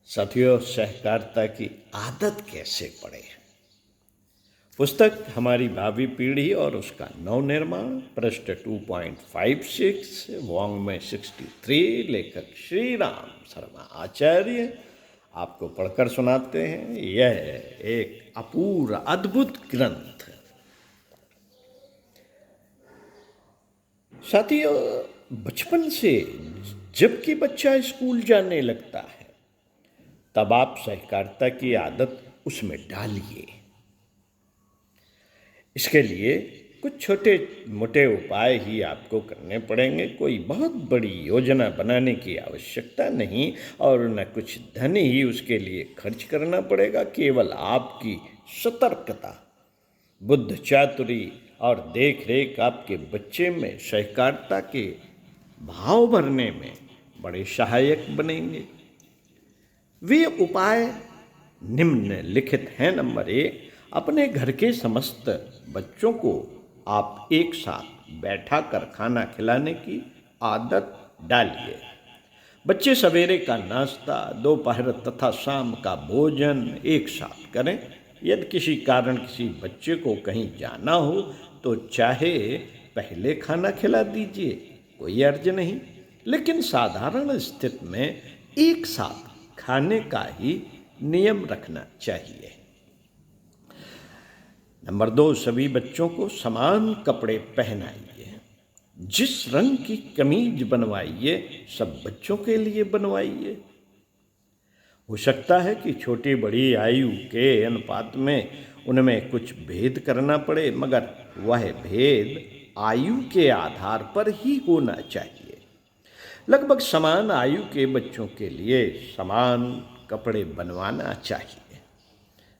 साथियों, सहकारिता की आदत कैसे पड़े। पुस्तक हमारी भावी पीढ़ी और उसका नवनिर्माण, पृष्ठ 2.56, वाङ्मय 63, लेखक श्री राम शर्मा आचार्य आपको पढ़कर सुनाते हैं। यह एक अपूर्व अद्भुत ग्रंथ। साथियों, बचपन से जबकि बच्चा स्कूल जाने लगता है तब आप सहकारिता की आदत उसमें डालिए। इसके लिए कुछ छोटे मोटे उपाय ही आपको करने पड़ेंगे। कोई बहुत बड़ी योजना बनाने की आवश्यकता नहीं और न कुछ धन ही उसके लिए खर्च करना पड़ेगा। केवल आपकी सतर्कता, बुद्ध चातुरी और देख रेख आपके बच्चे में सहकारिता के भाव भरने में बड़े सहायक बनेंगे। वे उपाय निम्नलिखित हैं। नंबर 1, अपने घर के समस्त बच्चों को आप एक साथ बैठा कर खाना खिलाने की आदत डालिए। बच्चे सवेरे का नाश्ता, दोपहर तथा शाम का भोजन एक साथ करें। यदि किसी कारण किसी बच्चे को कहीं जाना हो तो चाहे पहले खाना खिला दीजिए, कोई अर्ज नहीं, लेकिन साधारण स्थिति में एक साथ खाने का ही नियम रखना चाहिए। नंबर 2, सभी बच्चों को समान कपड़े पहनाइए। जिस रंग की कमीज बनवाइए सब बच्चों के लिए बनवाइए। हो सकता है कि छोटी बड़ी आयु के अनुपात में उनमें कुछ भेद करना पड़े, मगर वह भेद आयु के आधार पर ही होना चाहिए। लगभग समान आयु के बच्चों के लिए समान कपड़े बनवाना चाहिए।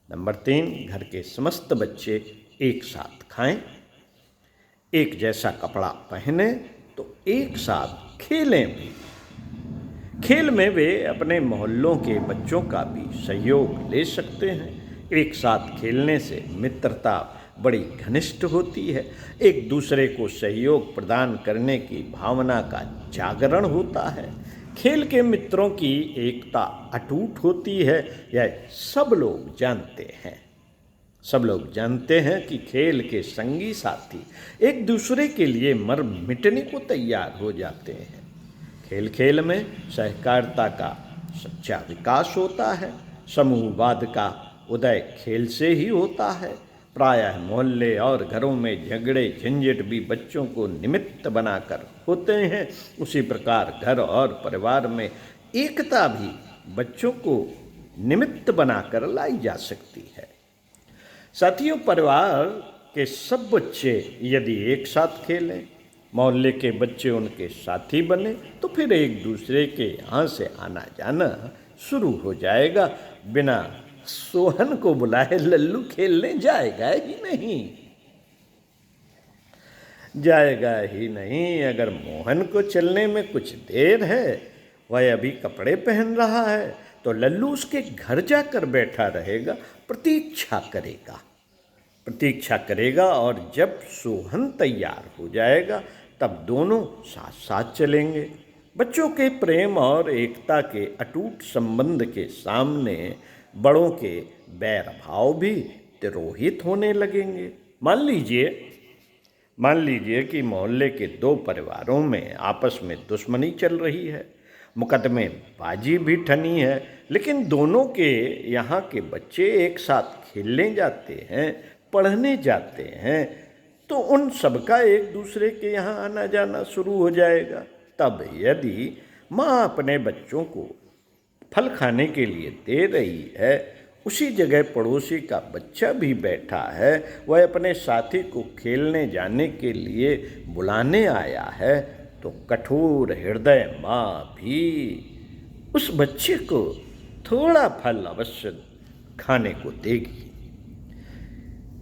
नंबर 3, घर के समस्त बच्चे एक साथ खाएं, एक जैसा कपड़ा पहने तो एक साथ खेलें भी। खेल में वे अपने मोहल्लों के बच्चों का भी सहयोग ले सकते हैं। एक साथ खेलने से मित्रता बड़ी घनिष्ठ होती है। एक दूसरे को सहयोग प्रदान करने की भावना का जागरण होता है। खेल के मित्रों की एकता अटूट होती है, यह सब लोग जानते हैं। सब लोग जानते हैं कि खेल के संगी साथी एक दूसरे के लिए मर मिटने को तैयार हो जाते हैं। खेल खेल में सहकारिता का सच्चा विकास होता है। समूहवाद का उदय खेल से ही होता है। प्रायः मोहल्ले और घरों में झगड़े झंझट भी बच्चों को निमित्त बनाकर होते हैं। उसी प्रकार घर और परिवार में एकता भी बच्चों को निमित्त बनाकर लाई जा सकती है। साथियों, परिवार के सब बच्चे यदि एक साथ खेलें, मोहल्ले के बच्चे उनके साथी बने, तो फिर एक दूसरे के यहाँ से आना जाना शुरू हो जाएगा। बिना सोहन को बुलाए लल्लू खेलने जाएगा ही नहीं। जाएगा ही नहीं। अगर मोहन को चलने में कुछ देर है, वह अभी कपड़े पहन रहा है, तो लल्लू उसके घर जाकर बैठा रहेगा, प्रतीक्षा करेगा और जब सोहन तैयार हो जाएगा तब दोनों साथ साथ चलेंगे। बच्चों के प्रेम और एकता के अटूट संबंध के सामने बड़ों के बैर भाव भी तिरोहित होने लगेंगे। मान लीजिए कि मोहल्ले के दो परिवारों में आपस में दुश्मनी चल रही है, मुकदमे बाजी भी ठनी है, लेकिन दोनों के यहाँ के बच्चे एक साथ खेलने जाते हैं, पढ़ने जाते हैं, तो उन सबका एक दूसरे के यहाँ आना जाना शुरू हो जाएगा। तब यदि माँ अपने बच्चों को फल खाने के लिए दे रही है, उसी जगह पड़ोसी का बच्चा भी बैठा है, वह अपने साथी को खेलने जाने के लिए बुलाने आया है, तो कठोर हृदय माँ भी उस बच्चे को थोड़ा फल अवश्य खाने को देगी।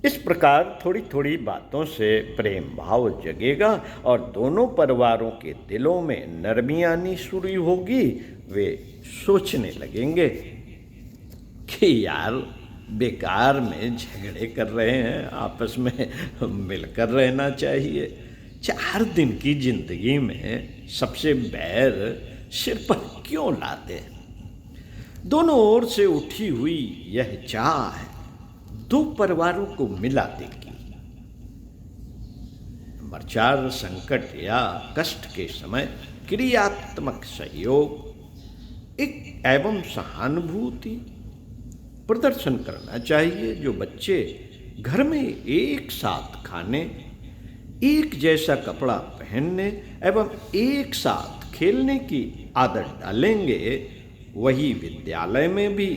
इस प्रकार थोड़ी थोड़ी बातों से प्रेम भाव जगेगा और दोनों परिवारों के दिलों में नरमी आनी शुरू होगी। वे सोचने लगेंगे कि यार बेकार में झगड़े कर रहे हैं, आपस में मिलकर रहना चाहिए। 4 दिन की जिंदगी में सबसे बैर सिर पर क्यों लाते? दोनों ओर से उठी हुई यह चाह दो परिवारों को मिला देगी। नंबर 4, संकट या कष्ट के समय क्रियात्मक सहयोग एवं सहानुभूति प्रदर्शन करना चाहिए। जो बच्चे घर में एक साथ खाने, एक जैसा कपड़ा पहनने एवं एक साथ खेलने की आदत डालेंगे, वही विद्यालय में भी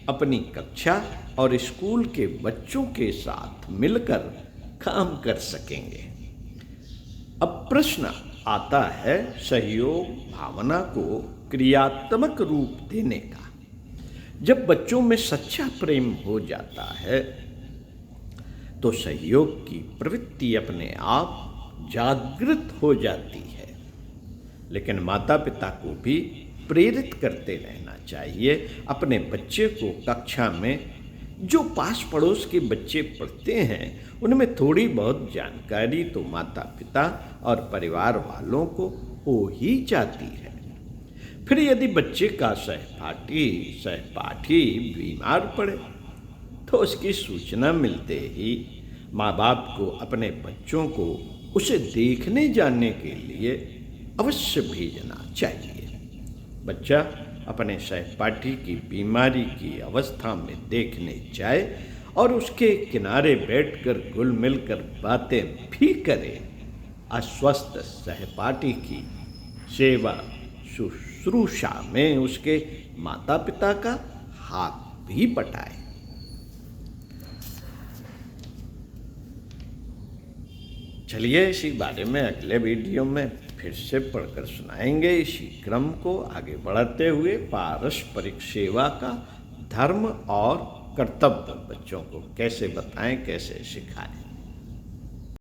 अपनी कक्षा और स्कूल के बच्चों के साथ मिलकर काम कर सकेंगे। अब प्रश्न आता है सहयोग भावना को क्रियात्मक रूप देने का। जब बच्चों में सच्चा प्रेम हो जाता है तो सहयोग की प्रवृत्ति अपने आप जागृत हो जाती है। लेकिन माता पिता को भी प्रेरित करते रहना चाहिए। अपने बच्चे को कक्षा में जो पास पड़ोस के बच्चे पढ़ते हैं उनमें थोड़ी बहुत जानकारी तो माता पिता और परिवार वालों को हो ही जाती है। फिर यदि बच्चे का सहपाठी बीमार पड़े तो उसकी सूचना मिलते ही माँ बाप को अपने बच्चों को उसे देखने जाने के लिए अवश्य भेजना चाहिए। बच्चा अपने सहपाठी की बीमारी की अवस्था में देखने जाए और उसके किनारे बैठकर घुल मिलकर बातें भी करे। अस्वस्थ सहपाठी की सेवा शुश्रूषा में उसके माता पिता का हाथ भी बटाए। चलिए इसी बारे में अगले वीडियो में फिर से पढ़कर सुनाएंगे। इसी क्रम को आगे बढ़ाते हुए पारस्परिक सेवा का धर्म और कर्तव्य बच्चों को कैसे बताएं, कैसे सिखाएं।